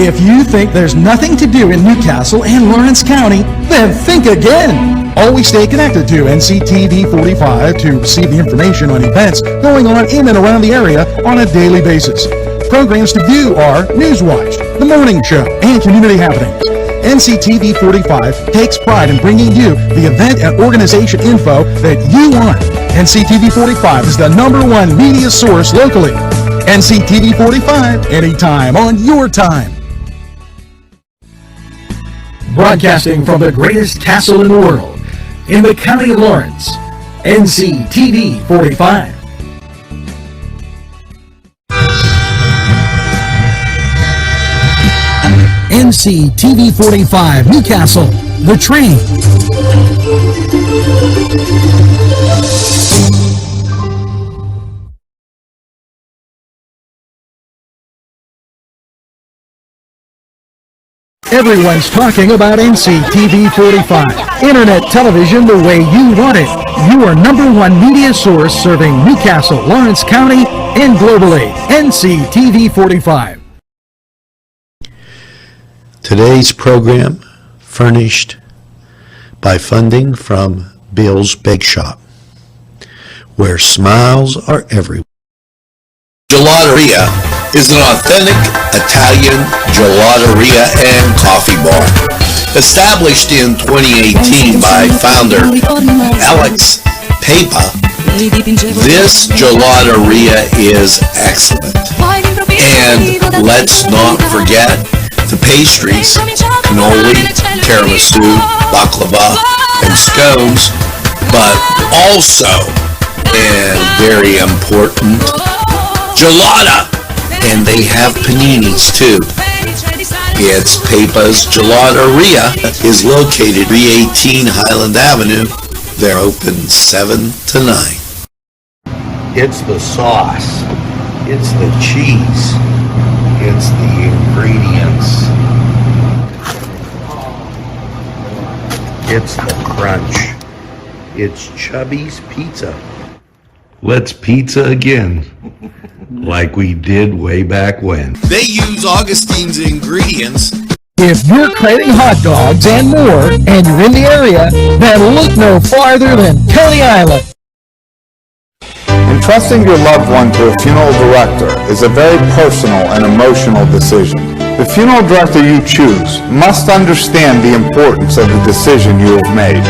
If you think there's nothing to do in Newcastle and Lawrence County, then think again. Always stay connected to NCTV45 to receive the information on events going on in and around the area on a daily basis. Programs to view are Newswatch, The Morning Show, and Community Happenings. NCTV45 takes pride in bringing you the event and organization info that you want. NCTV45 is the #1 media source locally. NCTV45, anytime on your time. Broadcasting from the greatest castle in the world, in the county of Lawrence, NCTV45. NCTV45 Newcastle, The Train. Everyone's talking about NCTV45. Internet television the way you want it. Your #1 media source serving Newcastle, Lawrence County, and globally. NCTV45. Today's program furnished by funding from Bill's Bake Shop, where smiles are everywhere. Gelateria is an authentic Italian gelateria and coffee bar. Established in 2018 by founder Alex Papa, this gelateria is excellent. And let's not forget the pastries, cannoli, tiramisu, baklava, and scones, but also, and very important, gelata. And they have paninis too. It's Papa's Gelateria is located 318 Highland Avenue. They're open 7 to 9. It's the sauce. It's the cheese. It's the ingredients. It's the crunch. It's Chubby's Pizza. Let's pizza again, like we did way back when. They use Augustine's ingredients. If you're craving hot dogs and more, and you're in the area, then look no farther than Coney Island. Entrusting your loved one to a funeral director is a very personal and emotional decision. The funeral director you choose must understand the importance of the decision you have made.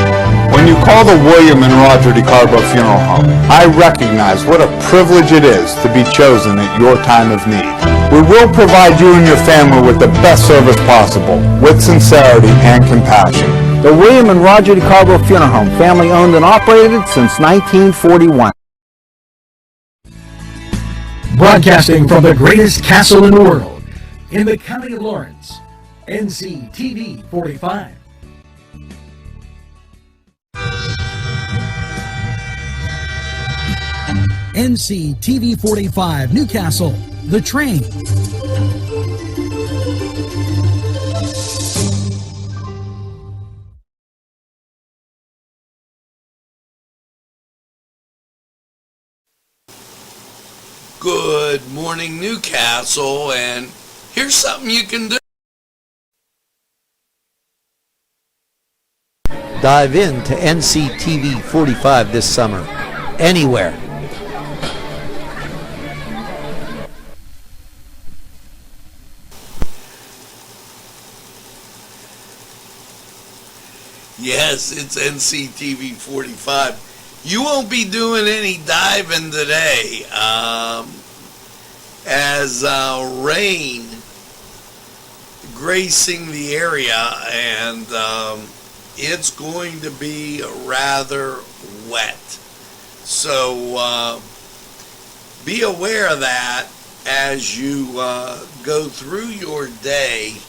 When you call the William and Roger DeCarbo Funeral Home, I recognize what a privilege it is to be chosen at your time of need. We will provide you and your family with the best service possible, with sincerity and compassion. The William and Roger DeCarbo Funeral Home, family owned and operated since 1941. Broadcasting from the greatest castle in the world, in the county of Lawrence, NCTV45. NCTV45 Newcastle, The Train. Good morning, Newcastle, and here's something you can do. Dive into NCTV45 this summer, anywhere. Yes, it's NCTV45. You won't be doing any diving today, as rain gracing the area, and it's going to be rather wet. So be aware of that as you go through your day.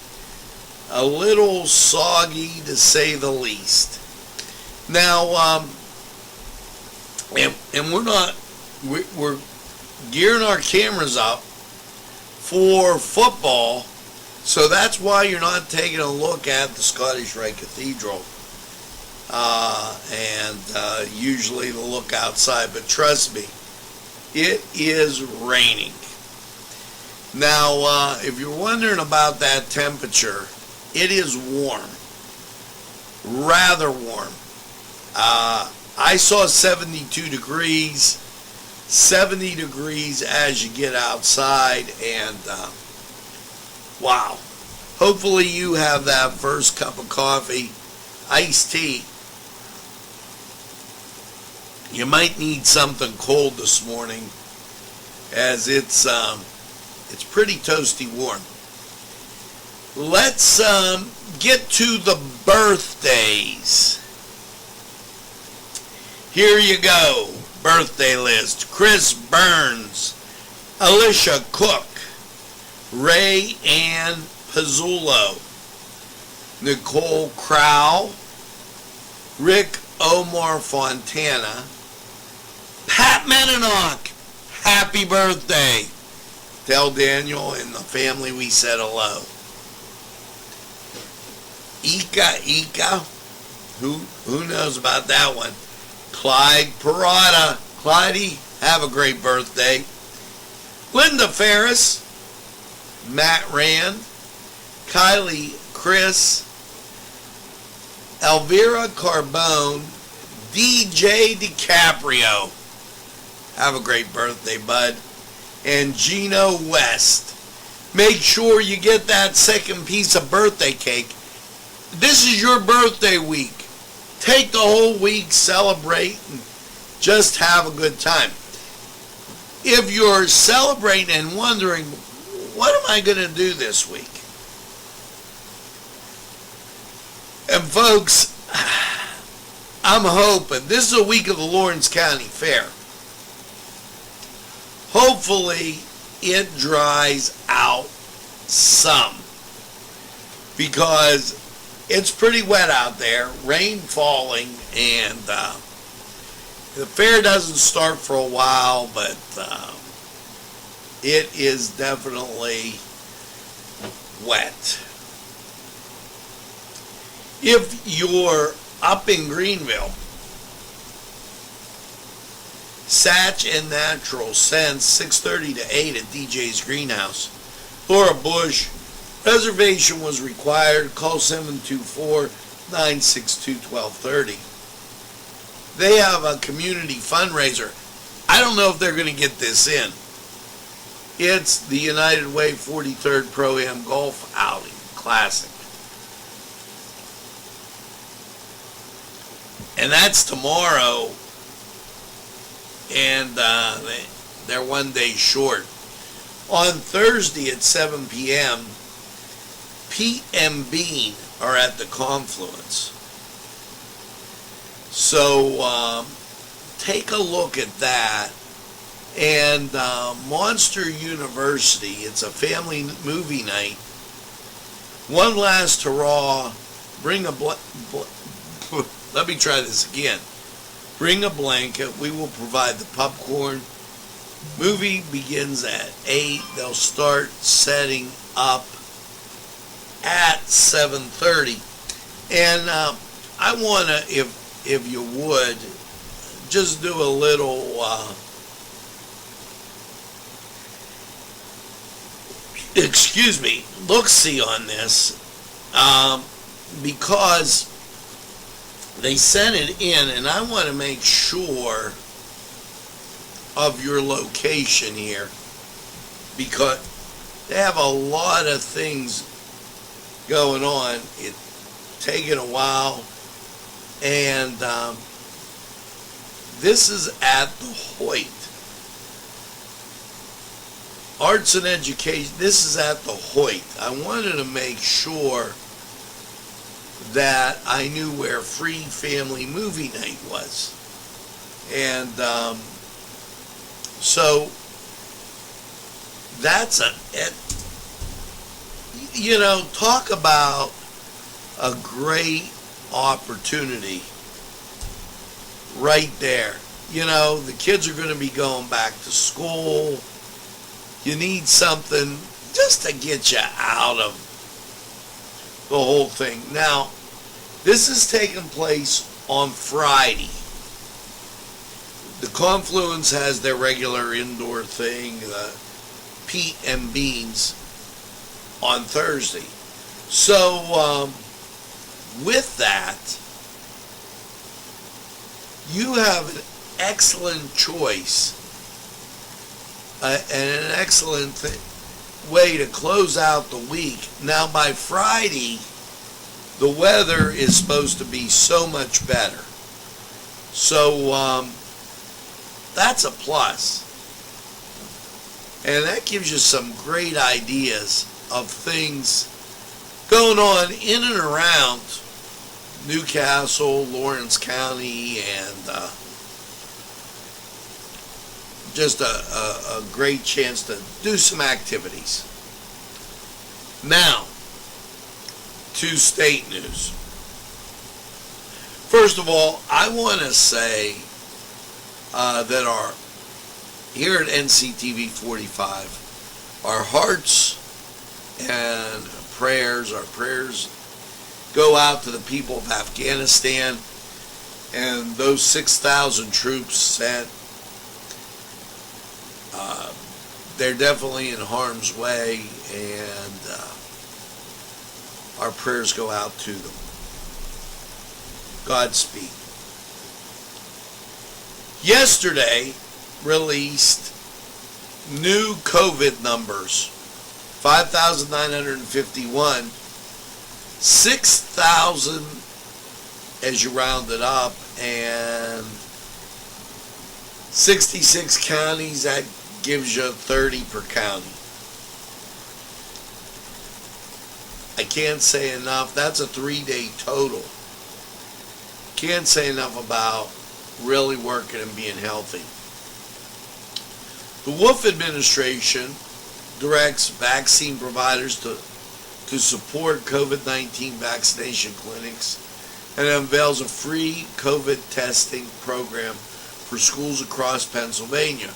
A little soggy, to say the least. Now, and we're gearing our cameras up for football, so that's why you're not taking a look at the Scottish Rite Cathedral and usually the look outside. But trust me, it is raining. Now, if you're wondering about that temperature, it is warm, rather warm. I saw 72 degrees, 70 degrees as you get outside, and wow. Hopefully you have that first cup of coffee, iced tea. You might need something cold this morning, as it's pretty toasty warm. Let's get to the birthdays. Here you go. Birthday list. Chris Burns, Alicia Cook, Ray Ann Pizzullo, Nicole Crowell, Rick Omar Fontana, Pat Meninock, happy birthday. Tell Daniel and the family we said hello. Ika, who knows about that one? Clyde Perrotta, Clydey, have a great birthday. Linda Ferris, Matt Rand, Kylie Chris, Elvira Carbone, DJ DiCaprio. Have a great birthday, bud. And Gino West. Make sure you get that second piece of birthday cake. This is your birthday week. Take the whole week, celebrate, and just have a good time. If you're celebrating and wondering, what am I going to do this week? And folks, I'm hoping, this is a week of the Lawrence County Fair. Hopefully it dries out some, because it's pretty wet out there, rain falling, and the fair doesn't start for a while, but it is definitely wet. If you're up in Greenville, Satch and Natural Sense, 6:30 to 8 at DJ's Greenhouse. Laura Bush, reservation was required. Call 724-962-1230. They have a community fundraiser. I don't know if they're going to get this in. It's the United Way 43rd Pro-Am Golf Outing Classic. And that's tomorrow. And they're 1 day short. On Thursday at 7 p.m., Pete and Bean are at the Confluence. So take a look at that. And Monster University, it's a family movie night. One last hurrah. Bring a let me try this again. Bring a blanket. We will provide the popcorn. Movie begins at 8. They'll start setting up at 7:30. And I want to, if you would, just do a little look-see on this, because they sent it in, and I want to make sure of your location here, because they have a lot of things going on. It's taking a while, and this is at the Hoyt. Arts and Education, this is at the Hoyt. I wanted to make sure that I knew where Free Family Movie Night was. And so that's talk about a great opportunity right there. The kids are going to be going back to school. You need something just to get you out of the whole thing. Now, this is taking place on Friday. The Confluence has their regular indoor thing. The Pete and Beans on Thursday. So with that, you have an excellent choice and an excellent way to close out the week. Now by Friday, the weather is supposed to be so much better. So that's a plus. And that gives you some great ideas of things going on in and around Newcastle, Lawrence County, and just a great chance to do some activities. Now, to state news. First of all, I want to say that here at Nctv45, our hearts and our prayers go out to the people of Afghanistan and those 6,000 troops sent. They're definitely in harm's way, and our prayers go out to them. Godspeed. Yesterday released new COVID numbers, 5,951, 6,000 as you round it up, and 66 counties. That gives you 30 per county. I can't say enough. That's a 3-day total. Can't say enough about really working and being healthy. The Wolf administration directs vaccine providers to support COVID-19 vaccination clinics and unveils a free COVID testing program for schools across Pennsylvania.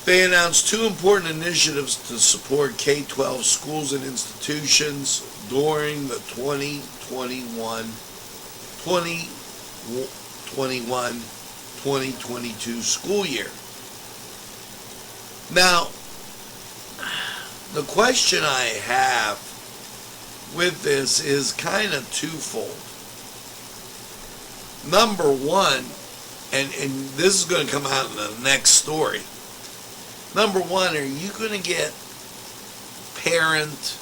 They announced 2 important initiatives to support K-12 schools and institutions during the 2021-2022 school year. Now, the question I have with this is kind of twofold. Number one, and this is going to come out in the next story. Number one, are you going to get parent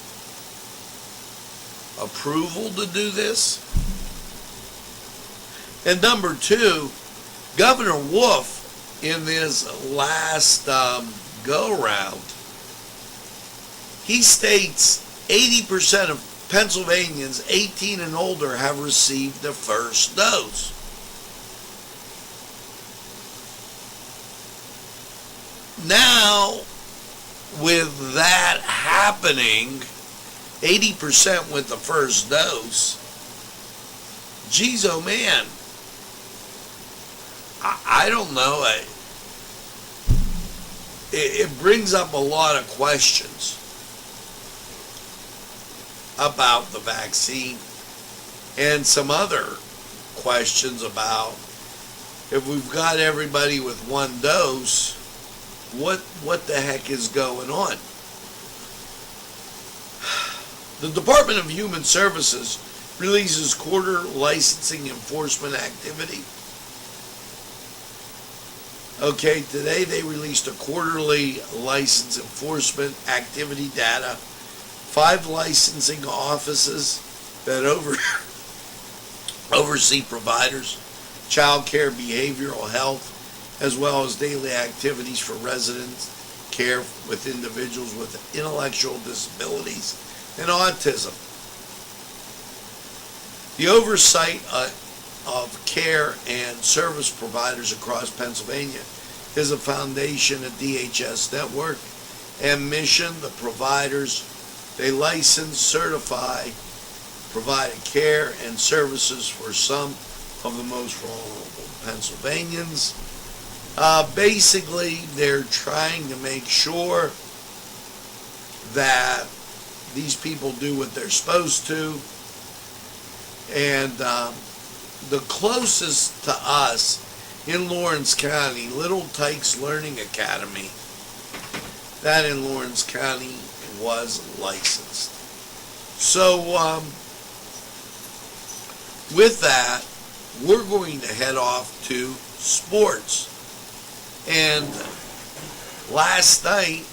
approval to do this? And number two, Governor Wolf, in this last go-round, he states 80% of Pennsylvanians 18 and older have received the first dose. Now, with that happening, 80% with the first dose, geez, oh man, I don't know. It brings up a lot of questions about the vaccine and some other questions about if we've got everybody with one dose, what the heck is going on? The Department of Human Services releases quarter licensing enforcement activity. Okay, today they released a quarterly license enforcement activity data. 5 licensing offices that oversee providers, child care, behavioral health, as well as daily activities for residents, care with individuals with intellectual disabilities and autism. The oversight of care and service providers across Pennsylvania is a foundation of DHS network and mission. The providers they license, certify, provide care and services for some of the most vulnerable Pennsylvanians. Basically, they're trying to make sure that these people do what they're supposed to. And the closest to us in Lawrence County, Little Tykes Learning Academy, that in Lawrence County was licensed. So with that, we're going to head off to sports. And last night,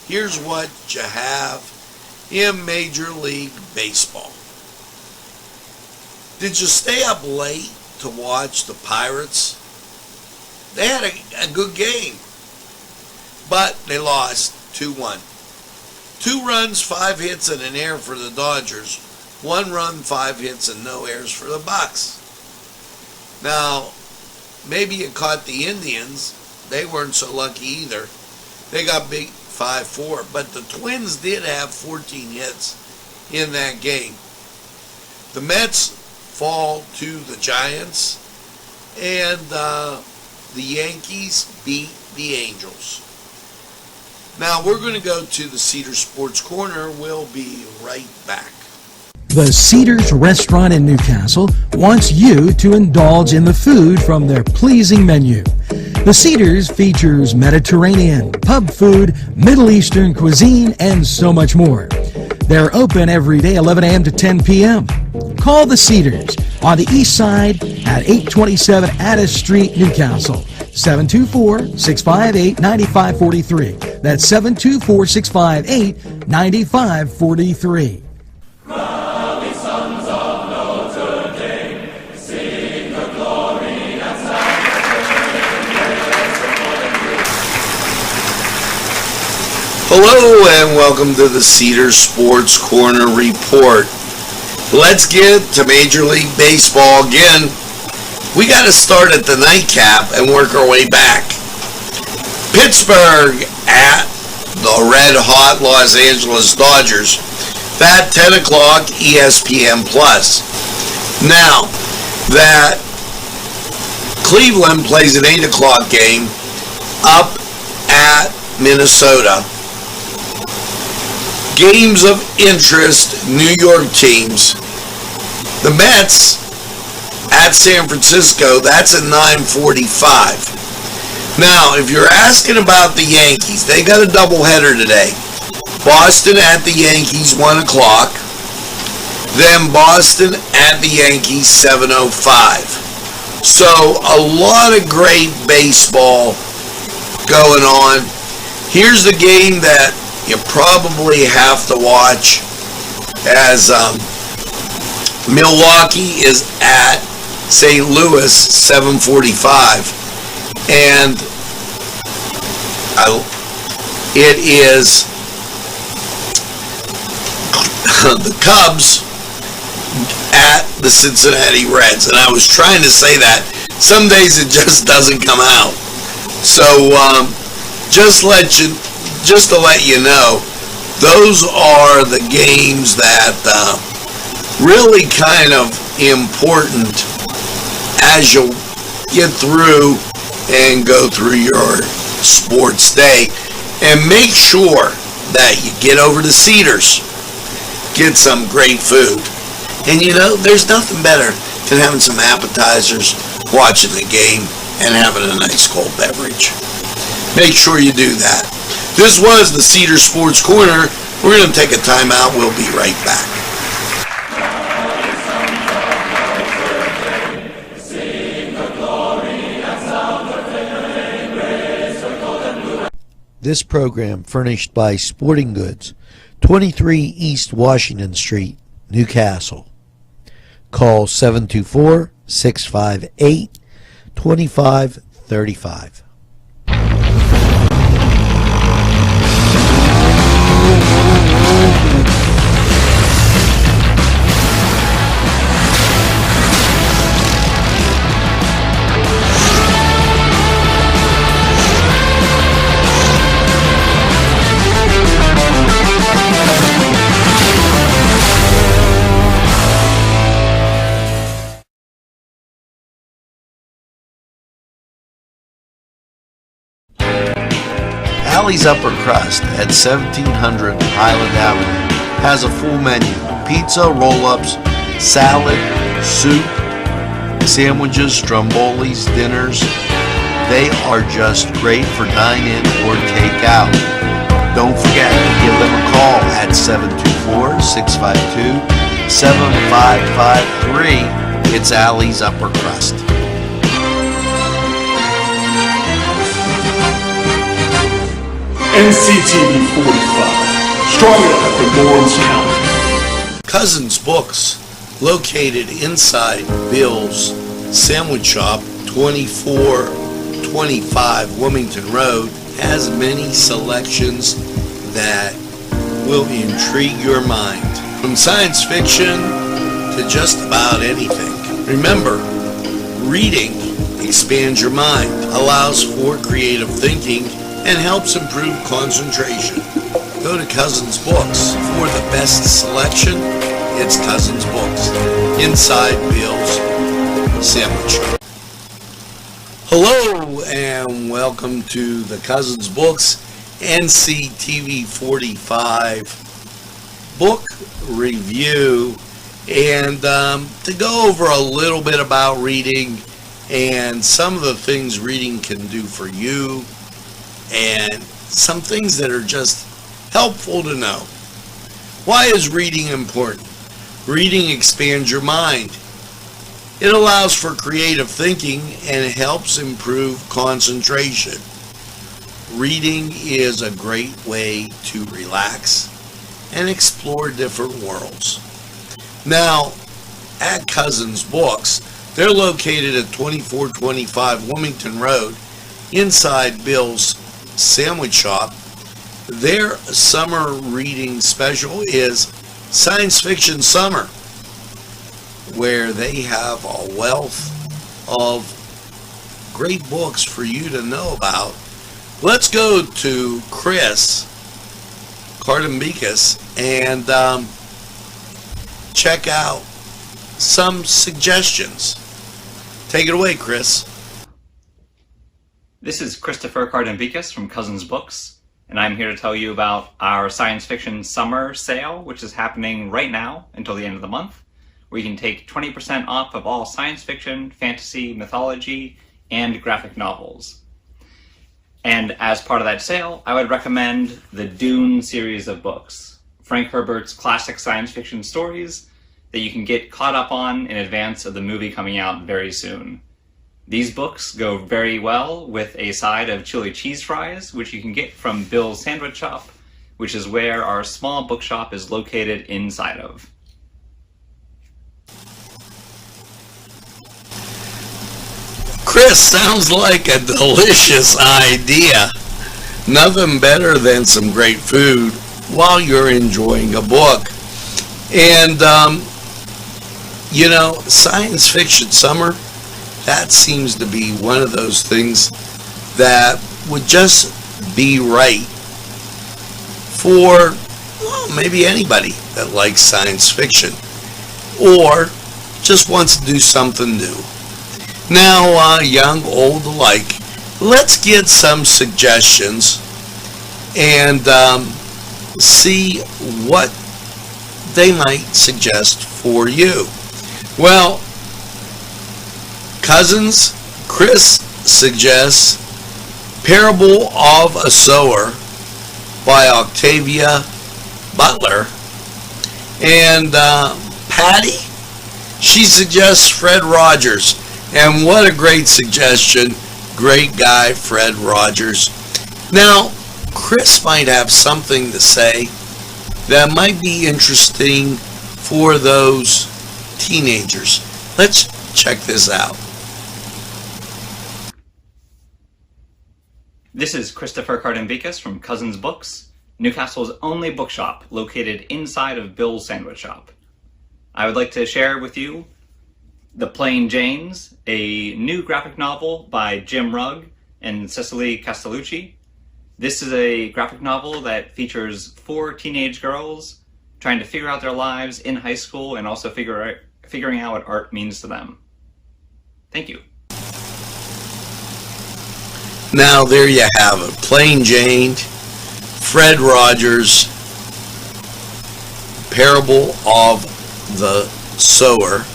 here's what you have in Major League Baseball. Did you stay up late to watch the Pirates? They had a good game, but they lost 2-1. 2 runs, 5 hits, and an error for the Dodgers. 1 run, 5 hits, and no errors for the Bucks. Now, maybe you caught the Indians. They weren't so lucky either. They got beat 5-4, but the Twins did have 14 hits in that game. The Mets fall to the Giants, and the Yankees beat the Angels. Now we're going to go to the Cedar Sports Corner. We'll be right back. The Cedars Restaurant in Newcastle wants you to indulge in the food from their pleasing menu. The Cedars features Mediterranean, pub food, Middle Eastern cuisine, and so much more. They're open every day 11 a.m. to 10 p.m. Call the Cedars on the east side at 827 Addis Street, Newcastle. 724-658-9543. That's 724-658-9543. Hello and welcome to the Cedar Sports Corner Report. Let's get to Major League Baseball again. We got to start at the nightcap and work our way back. Pittsburgh at the red-hot Los Angeles Dodgers. That 10 o'clock ESPN+. Now, that Cleveland plays an 8 o'clock game up at Minnesota. Games of interest, New York teams. The Mets at San Francisco, that's at 9:45. Now, if you're asking about the Yankees, they got a doubleheader today. Boston at the Yankees, 1 o'clock. Then Boston at the Yankees, 7:05. So, a lot of great baseball going on. Here's the game that you probably have to watch, as Milwaukee is at St. Louis, 7:45, and it is the Cubs at the Cincinnati Reds. And I was trying to say that. Some days it just doesn't come out. So just to let you know, those are the games that really kind of important as you get through and go through your sports day. And make sure that you get over to Cedars, get some great food. And you know, there's nothing better than having some appetizers, watching the game, and having a nice cold beverage. Make sure you do that. This was the Cedar Sports Corner. We're going to take a time out. We'll be right back. This program furnished by Sporting Goods, 23 East Washington Street, Newcastle. Call 724-658-2535. Alley's Upper Crust at 1700 Highland Avenue has a full menu: pizza, roll-ups, salad, soup, Sandwiches, strombolis, dinners, they are just great for dine-in or take-out. Don't forget to give them a call at 724-652-7553. It's Allie's Upper Crust. Nctv45, strong enough in Lawrence County. Cousins Books, located inside Bill's Sandwich Shop, 2425 Wilmington Road, has many selections that will intrigue your mind. From science fiction to just about anything. Remember, reading expands your mind, allows for creative thinking, and helps improve concentration. Go to Cousins Books for the best selection. It's Cousins Books, inside Bill's Sandwich Shop. Hello and welcome to the Cousins Books Nctv45 book review, and to go over a little bit about reading and some of the things reading can do for you, and some things that are just helpful to know. Why is reading important? Reading expands your mind. It allows for creative thinking and it helps improve concentration. Reading is a great way to relax and explore different worlds. Now, at Cousins Books, they're located at 2425 Wilmington Road, inside Bill's Sandwich Shop. Their summer reading special is Science Fiction Summer, where they have a wealth of great books for you to know about. Let's go to Chris Cardambikas and check out some suggestions. Take it away, Chris. This is Christopher Cardambikas from Cousins Books, and I'm here to tell you about our science fiction summer sale, which is happening right now until the end of the month, where you can take 20% off of all science fiction, fantasy, mythology, and graphic novels. And as part of that sale, I would recommend the Dune series of books, Frank Herbert's classic science fiction stories that you can get caught up on in advance of the movie coming out very soon. These books go very well with a side of chili cheese fries, which you can get from Bill's Sandwich Shop, which is where our small bookshop is located inside of. Chris, sounds like a delicious idea. Nothing better than some great food while you're enjoying a book. And, science fiction summer, that seems to be one of those things that would just be right for maybe anybody that likes science fiction or just wants to do something new. Now, young, old alike, let's get some suggestions and see what they might suggest for you. Well, Cousins, Chris suggests Parable of a Sower by Octavia Butler. And Patty, she suggests Fred Rogers. And what a great suggestion. Great guy, Fred Rogers. Now, Chris might have something to say that might be interesting for those teenagers. Let's check this out. This is Christopher Cardambikas from Cousins Books, Newcastle's only bookshop located inside of Bill's Sandwich Shop. I would like to share with you The Plain Janes, a new graphic novel by Jim Rugg and Cecily Castellucci. This is a graphic novel that features 4 teenage girls trying to figure out their lives in high school and also figuring out what art means to them. Thank you. Now there you have it. Plain Jane, Fred Rogers, Parable of the Sower,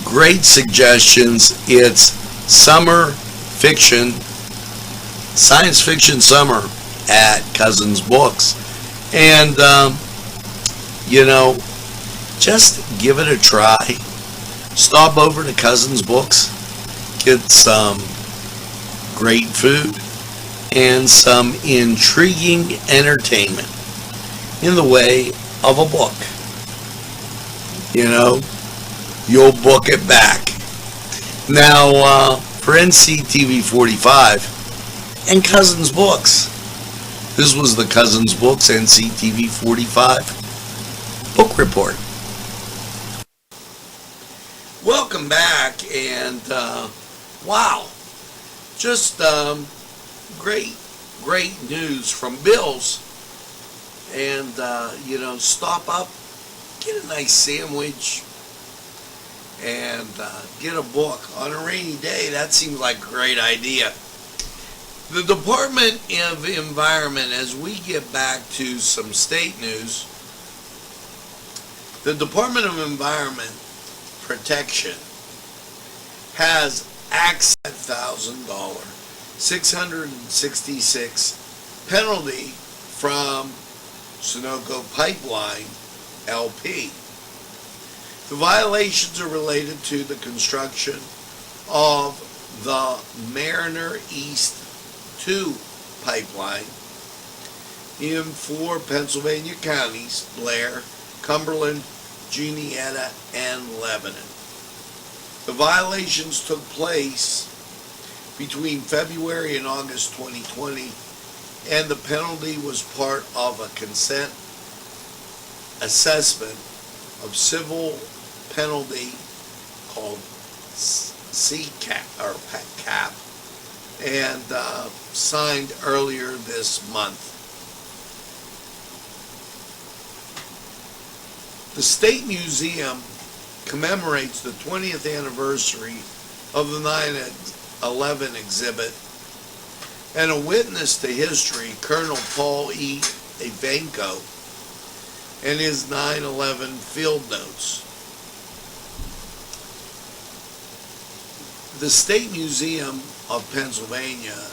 great suggestions. It's summer fiction, science fiction summer at Cousins Books. And, just give it a try. Stop over to Cousins Books, get some great food and some intriguing entertainment in the way of a book. You'll book it back. Now, for Nctv45 and Cousins Books, this was the Cousins Books Nctv45 book report. Welcome back, and wow, just great news from Bill's. And stop up, get a nice sandwich, and get a book on a rainy day. That seems like a great idea. The Department of Environment, as we get back to some state news, the Department of Environment Protection has access to $1,000, 666 penalty from Sunoco Pipeline LP. The violations are related to the construction of the Mariner East 2 pipeline in 4 Pennsylvania counties: Blair, Cumberland, Juniata, and Lebanon. The violations took place between February and August 2020, and the penalty was part of a consent assessment of civil penalty called CCAP, or CAP, and signed earlier this month. The State Museum commemorates the 20th anniversary of the 9/11 exhibit, and a witness to history, Colonel Paul E. Ivanko, and his 9/11 field notes. The State Museum of Pennsylvania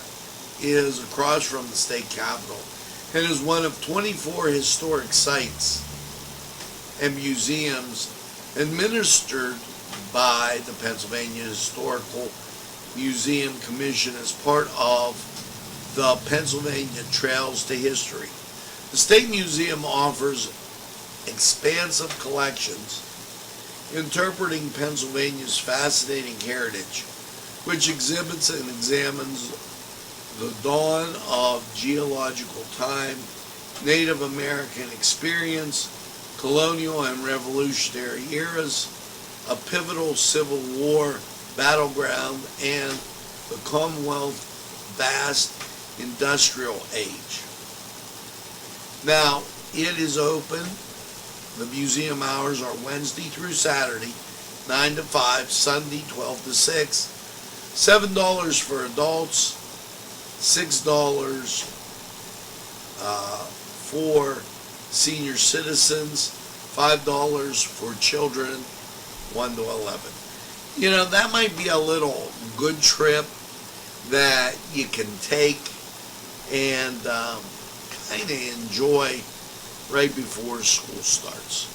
is across from the state capitol and is one of 24 historic sites and museums administered by the Pennsylvania Historical Museum Commission as part of the Pennsylvania Trails to History. The State Museum offers expansive collections interpreting Pennsylvania's fascinating heritage, which exhibits and examines the dawn of geological time, Native American experience, colonial and revolutionary eras, a pivotal Civil War battleground, and the Commonwealth's vast industrial age. Now, it is open. The museum hours are Wednesday through Saturday, 9 to 5, Sunday 12 to 6, $7 for adults, $6 for senior citizens, $5 for children 1 to 11. That might be a little good trip that you can take and kind of enjoy right before school starts.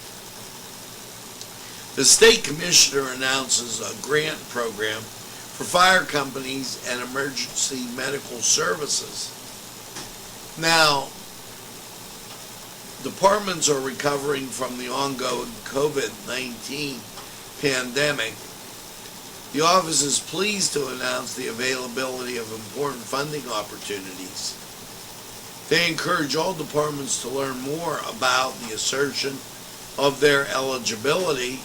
The state commissioner announces a grant program for fire companies and emergency medical services. Now, departments are recovering from the ongoing COVID-19 pandemic. The office is pleased to announce the availability of important funding opportunities. They encourage all departments to learn more about the assertion of their eligibility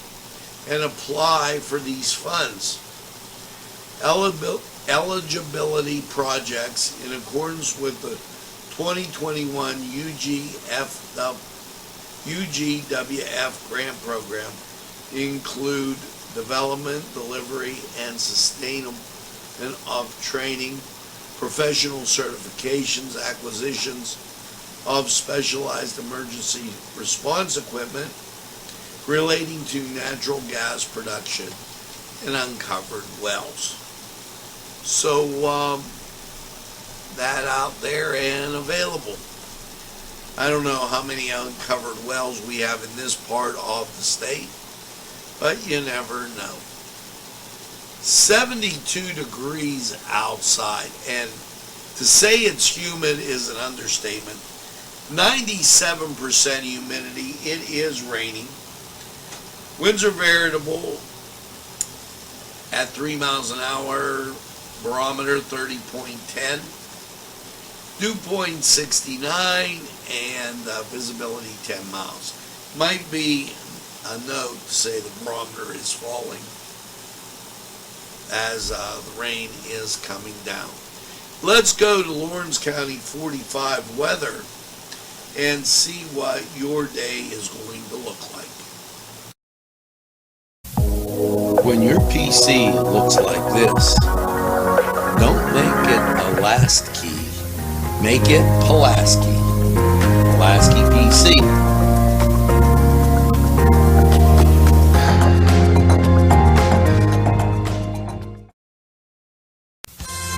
and apply for these funds. Eligibility projects in accordance with the 2021 UGWF grant program include development, delivery, and sustainment of training, professional certifications, acquisitions of specialized emergency response equipment relating to natural gas production, and uncovered wells. So that out there and available. I don't know how many uncovered wells we have in this part of the state, but you never know. 72 degrees outside, and to say it's humid is an understatement. 97% humidity. It is raining. Winds are variable at 3 miles an hour. Barometer 30.10. Dew point 69, and visibility 10 miles. Might be a note to say the barometer is falling as the rain is coming down. Let's go to Lawrence County 45 weather and see what your day is going to look like. When your PC looks like this, don't make it a last key. Make it Pulaski. Pulaski PC.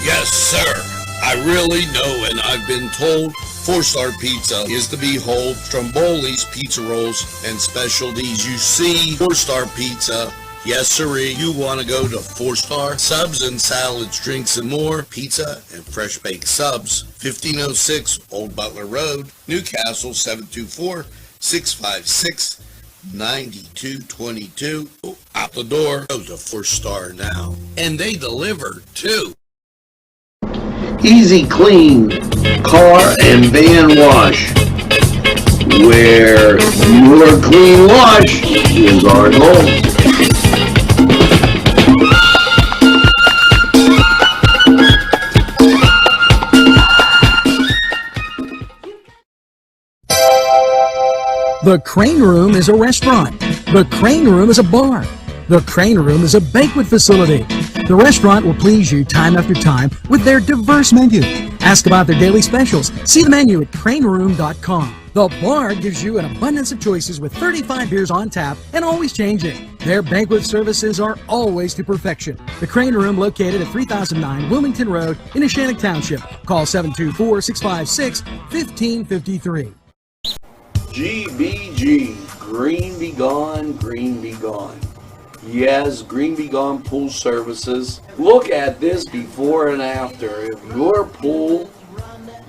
Yes, sir. I really know, and I've been told 4-Star Pizza is to behold. Stromboli's Pizza Rolls and specialties. You see 4-Star Pizza. Yes, sirree. You want to go to 4-Star? Subs and salads, drinks, and more. Pizza and fresh baked subs. 1506 Old Butler Road, Newcastle, 724-656-9222. Out the door. Go to 4-Star now. And they deliver, too. Easy Clean Car and Van Wash, where your clean wash is our goal. The Crane Room is a restaurant. The Crane Room is a bar. The Crane Room is a banquet facility. The restaurant will please you time after time with their diverse menu. Ask about their daily specials. See the menu at craneroom.com. The bar gives you an abundance of choices with 35 beers on tap and always changing. Their banquet services are always to perfection. The Crane Room, located at 3009 Wilmington Road in Neshannock Township. Call 724-656-1553. GBG, Green Be Gone, Green Be Gone. Yes, Green Be Gone Pool Services. Look at this before and after. If your pool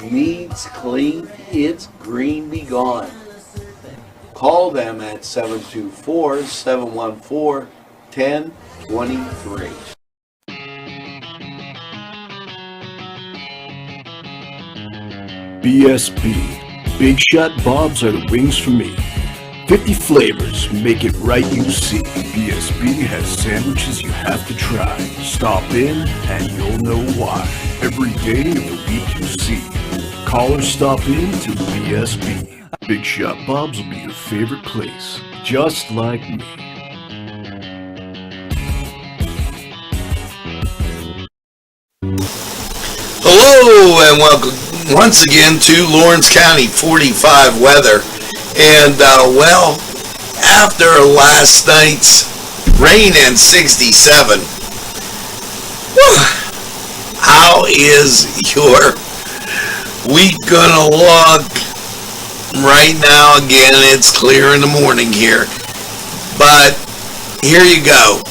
needs clean, it's Green Be Gone. Call them at 724-714-1023. BSB. Big Shot Bobs are the wings for me. 50 flavors, make it right, you see. BSB has sandwiches you have to try. Stop in and you'll know why. Every day of the week you see. Call or stop in to BSB. Big Shot Bobs will be your favorite place, just like me. Hello and welcome once again to Lawrence County 45 weather. And well, after last night's rain and 67, how is your week gonna look? Right now, again, it's clear in the morning here, but here you go.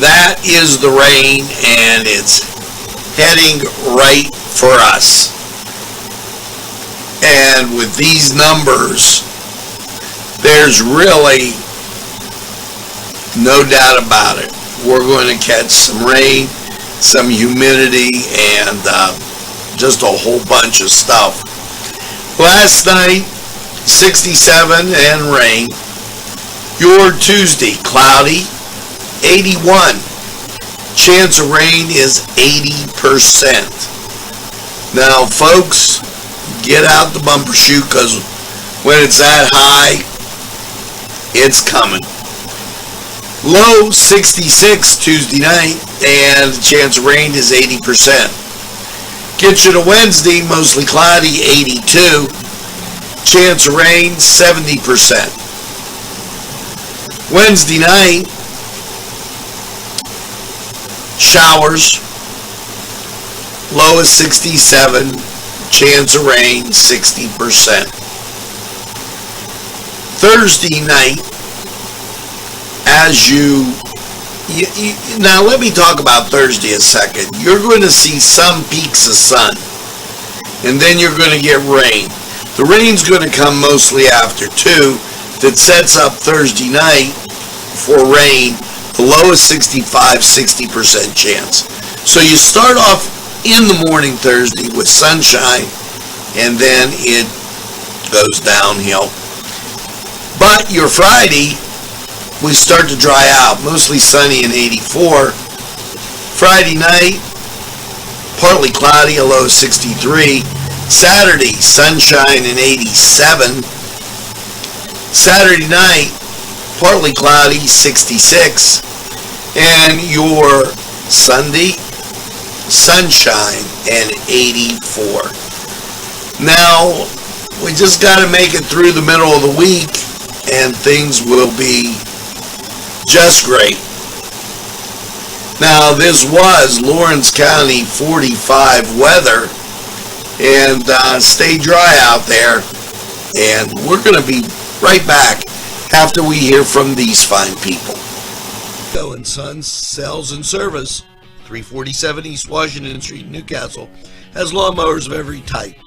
That is the rain, and it's heading right for us. And with these numbers, there's really no doubt about it. We're going to catch some rain, some humidity, and just a whole bunch of stuff. Last night, 67 and rain. Your Tuesday, cloudy, 81. Chance of rain is 80%. Now, folks, get out the bumper chute, because when it's that high, it's coming. Low 66 Tuesday night, and the chance of rain is 80%. Get you to Wednesday, mostly cloudy, 82. Chance of rain, 70%. Wednesday night, Showers, low is 67, chance of rain 60%. Thursday night, as now let me talk about Thursday a second. You're going to see some peaks of sun, and then you're going to get rain. The rain's going to come mostly after 2. That sets up Thursday night for rain. The low is 65, 60% chance. So you start off in the morning Thursday with sunshine, and then it goes downhill. But your Friday, we start to dry out, mostly sunny and 84. Friday night, partly cloudy, a low of 63. Saturday, sunshine and 87. Saturday night, partly cloudy, 66. And your Sunday, sunshine and 84. Now, we just got to make it through the middle of the week, and things will be just great. Now, this was Lawrence County 45 weather, and stay dry out there, and we're going to be right back after we hear from these fine people. Go and Sons Sales and Service, 347 East Washington Street, Newcastle, has lawnmowers of every type.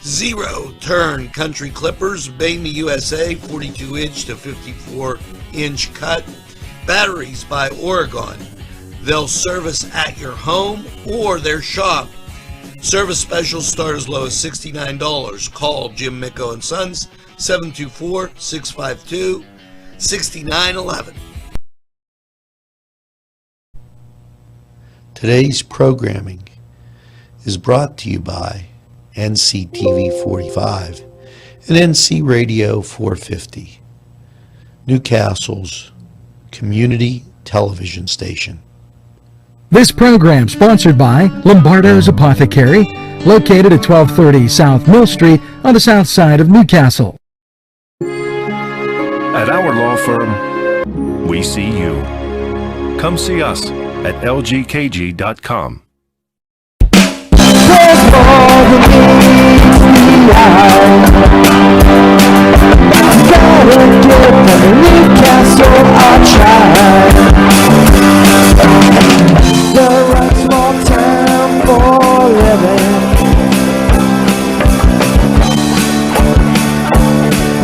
Zero turn country clippers, Bama USA, 42-inch to 54-inch cut. Batteries by Oregon. They'll service at your home or their shop. Service specials start as low as $69. Call Jim Micko and Sons, 724-652-6911. Today's programming is brought to you by Nctv45 and NC Radio 450, Newcastle's community television station. This program sponsored by Lombardo's Apothecary, located at 1230 South Mill Street on the south side of Newcastle. At our law firm, we see you. Come see us at lgkg.com.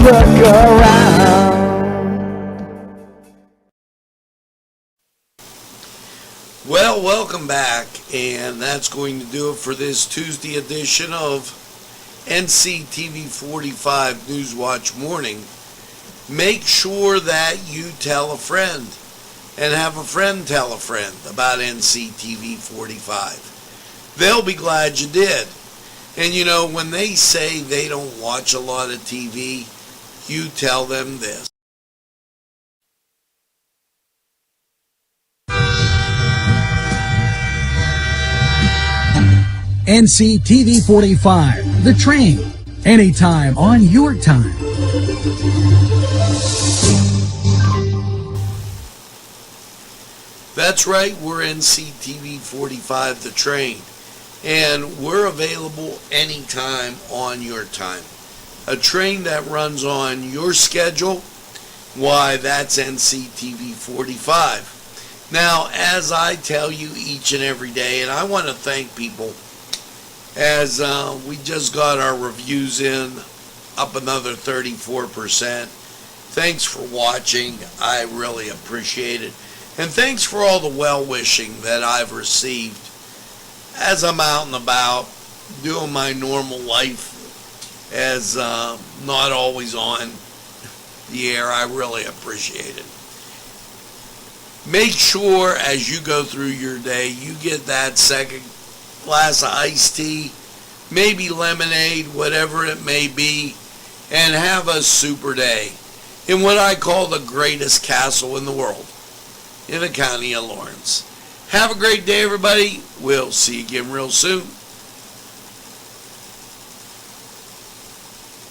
Look around. Well, welcome back, and that's going to do it for this Tuesday edition of Nctv45 Newswatch Morning. Make sure that you tell a friend and have a friend tell a friend about Nctv45. They'll be glad you did. And you know, when they say they don't watch a lot of TV, you tell them this. Nctv45, The Train, anytime on your time. That's right, we're Nctv45, The Train, and we're available anytime on your time. A train that runs on your schedule, why, that's Nctv45. Now, as I tell you each and every day, and I want to thank people, as we just got our reviews in, up another 34%. Thanks for watching. I really appreciate it. And thanks for all the well-wishing that I've received as I'm out and about, doing my normal life, as not always on the air. I really appreciate it. Make sure as you go through your day, you get that second glass of iced tea, maybe lemonade, whatever it may be, and have a super day in what I call the greatest castle in the world, in the county of Lawrence. Have a great day, everybody. We'll see you again real soon.